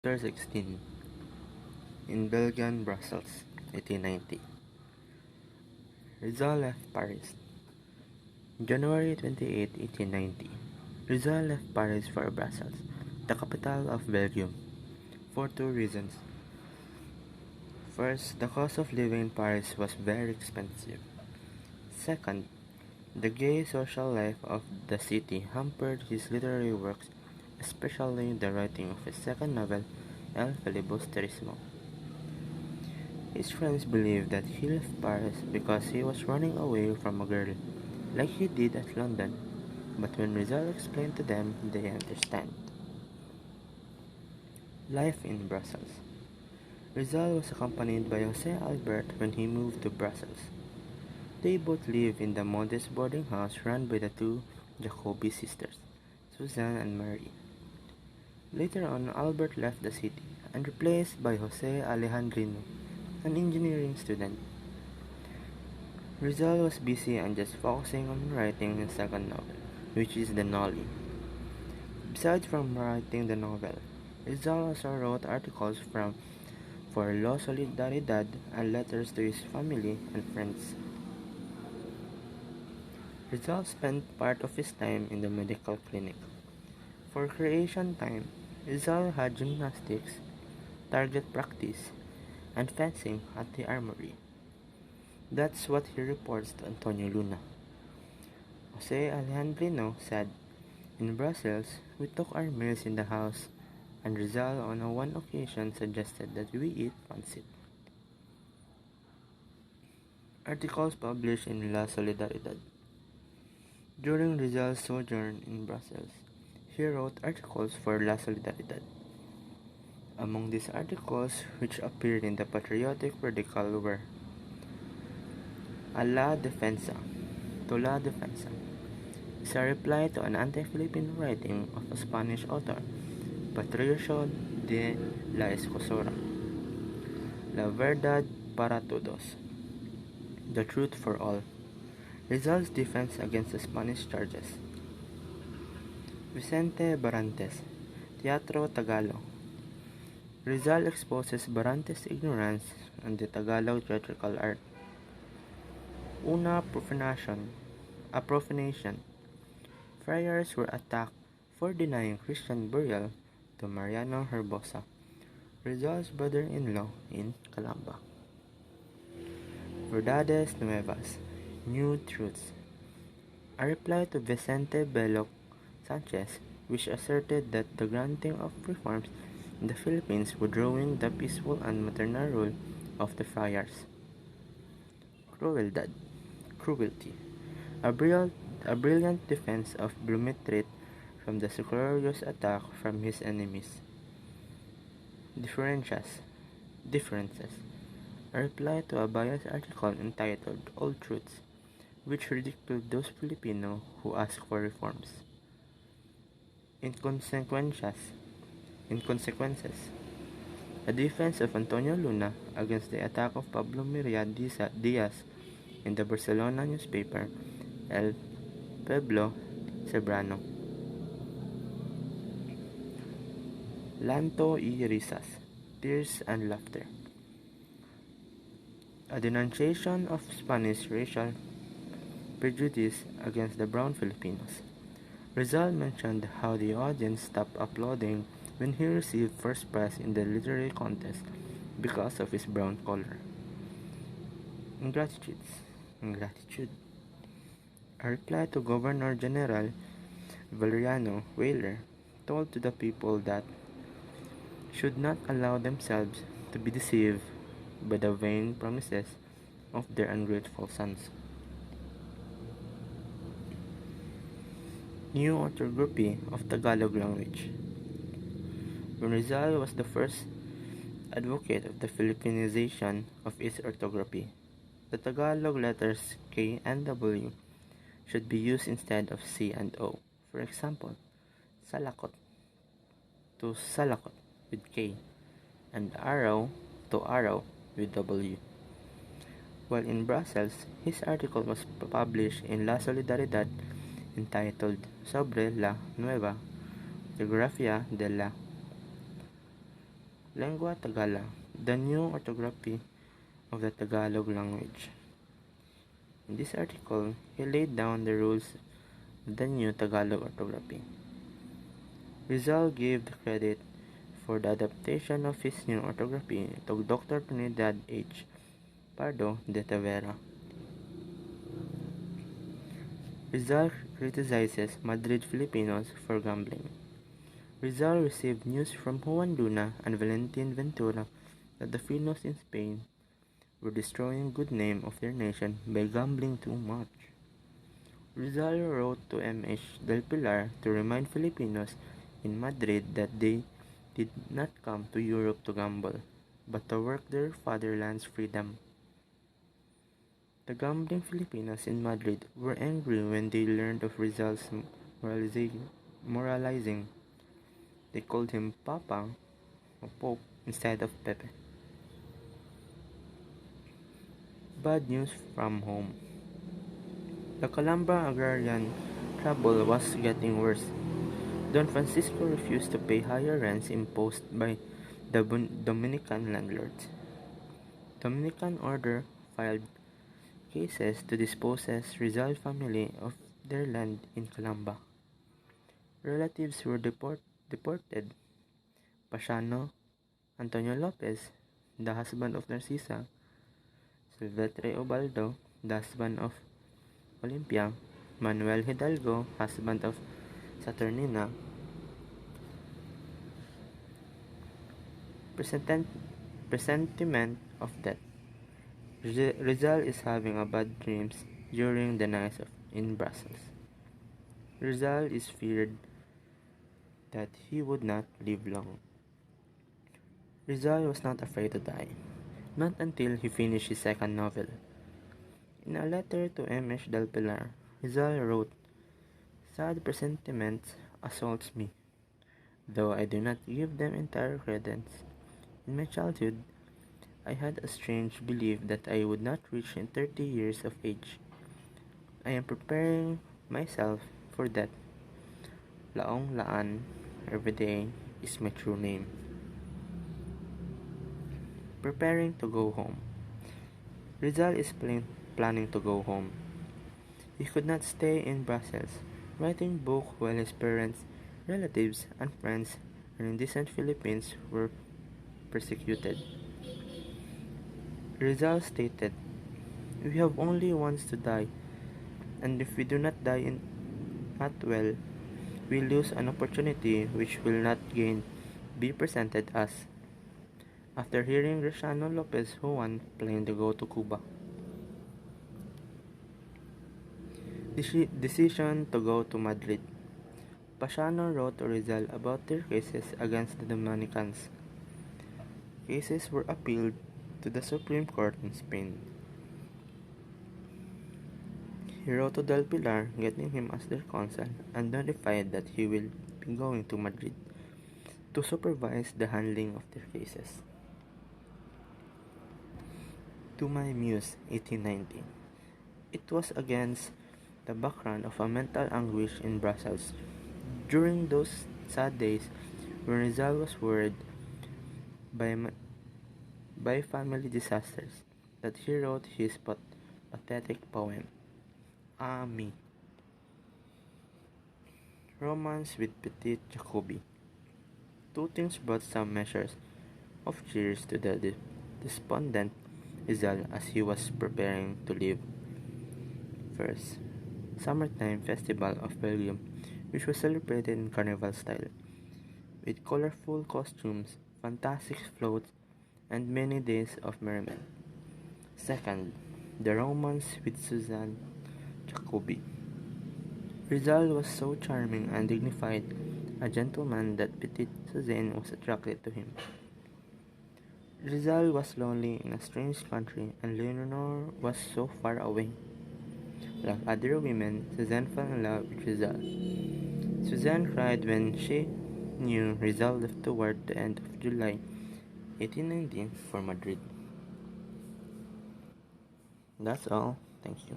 Chapter 16. In Belgian, Brussels, 1890. Rizal left Paris. January 28, 1890. Rizal left Paris for Brussels, the capital of Belgium, for two reasons. First, the cost of living in Paris was very expensive. Second, the gay social life of the city hampered his literary works, especially the writing of his second novel, El Filibusterismo. His friends believed that he left Paris because he was running away from a girl, like he did at London, but when Rizal explained to them, they understand. Life in Brussels. Rizal was accompanied by Jose Albert when he moved to Brussels. They both lived in the modest boarding house run by the two Jacobi sisters, Suzanne and Marie. Later on, Albert left the city and replaced by Jose Alejandrino, an engineering student. Rizal was busy and just focusing on writing his second novel, which is The Nolly. Besides from writing the novel, Rizal also wrote articles for La Solidaridad and letters to his family and friends. Rizal spent part of his time in the medical clinic. For creation time, Rizal had gymnastics, target practice, and fencing at the armory. That's what he reports to Antonio Luna. Jose Alejandrino said, "In Brussels, we took our meals in the house, and Rizal on one occasion suggested that we eat pancit." Articles published in La Solidaridad. During Rizal's sojourn in Brussels, he wrote articles for La Solidaridad. Among these articles, which appeared in the patriotic periodical, were A la Defensa, to La Defensa, is a reply to an anti-Filipino writing of a Spanish author, Patricio de la Escosora. La Verdad para Todos, the Truth for All, Rizal's defense against the Spanish charges. Vicente Barantes, Teatro Tagalog. Rizal exposes Barantes' ignorance on the Tagalog theatrical art. A profanation. Friars were attacked for denying Christian burial to Mariano Herbosa, Rizal's brother-in-law in Calamba. Verdades Nuevas, New Truths. A reply to Vicente Belloc Sanchez, which asserted that the granting of reforms in the Philippines would ruin the peaceful and maternal rule of the friars. Cruelty. A brilliant defense of Blumentritt from the scurrilous attack from his enemies. Differences. A reply to a biased article entitled Old Truths, which ridiculed those Filipino who asked for reforms. Inconsequences. A defense of Antonio Luna against the attack of Pablo Miria Diaz in the Barcelona newspaper El Pueblo Cebrano. Lanto y Risas, Tears and Laughter. A denunciation of Spanish racial prejudice against the brown Filipinos. Rizal mentioned how the audience stopped applauding when he received first prize in the literary contest because of his brown color. Ingratitude. A reply to Governor General Valeriano Weyler told to the people that should not allow themselves to be deceived by the vain promises of their ungrateful sons. New orthography of Tagalog language. When Rizal was the first advocate of the Filipinization of its orthography, the Tagalog letters K and W should be used instead of C and O. For example, salakot to salakot with K, and arrow to arrow with W. While in Brussels, his article was published in La Solidaridad entitled Sobre la Nueva Ortografía de la Lengua Tagala, the new orthography of the Tagalog language. In this article, he laid down the rules of the new Tagalog orthography. Rizal gave the credit for the adaptation of his new orthography to Dr. Trinidad H. Pardo de Tavera. Rizal criticizes Madrid Filipinos for gambling. Rizal received news from Juan Luna and Valentin Ventura that the Filipinos in Spain were destroying good name of their nation by gambling too much. Rizal wrote to M.H. Del Pilar to remind Filipinos in Madrid that they did not come to Europe to gamble, but to work their fatherland's freedom. The gambling Filipinos in Madrid were angry when they learned of Rizal's moralizing. They called him Papa or Pope instead of Pepe. Bad news from home. The Calamba agrarian trouble was getting worse. Don Francisco refused to pay higher rents imposed by the Dominican landlords. Dominican order filed cases to dispossess Rizal family of their land in Calamba. Relatives were deported. Pasiano, Antonio Lopez, the husband of Narcisa, Silvestre Ubaldo, the husband of Olympia, Manuel Hidalgo, husband of Saturnina, presentiment of death. Rizal is having a bad dreams during the night in Brussels. Rizal is feared that he would not live long. Rizal was not afraid to die, not until he finished his second novel. In a letter to M.H. Del Pilar, Rizal wrote, "Sad presentiments assaults me, though I do not give them entire credence. In my childhood, I had a strange belief that I would not reach 30 years of age. I am preparing myself for that. Laong Laan, every day, is my true name." Preparing to go home. Rizal is planning to go home. He could not stay in Brussels, writing book while his parents, relatives, and friends and indecent Philippines were persecuted. Rizal stated, "We have only once to die, and if we do not die not well, we lose an opportunity which will not again be presented us." After hearing Graciano Lopez Juan plan to go to Cuba. Decision to go to Madrid. Pasiano wrote to Rizal about their cases against the Dominicans. Cases were appealed to the Supreme Court in Spain. He wrote to Del Pilar, getting him as their counsel, and notified that he will be going to Madrid to supervise the handling of their cases. To my muse, 1890. It was against the background of a mental anguish in Brussels during those sad days when Rizal was worried by family disasters that he wrote his pathetic poem, Ah Me. Romance with Petit Jacobi. Two things brought some measures of cheers to the despondent Rizal as he was preparing to leave. First, summertime festival of Belgium, which was celebrated in carnival style, with colorful costumes, fantastic floats, and many days of merriment. Second, the romance with Suzanne Jacobi. Rizal was so charming and dignified a gentleman that Petite Suzanne was attracted to him. Rizal was lonely in a strange country and Leonor was so far away. Like other women, Suzanne fell in love with Rizal. Suzanne cried when she knew Rizal left toward the end of July 1819 for Madrid. That's all. Thank you.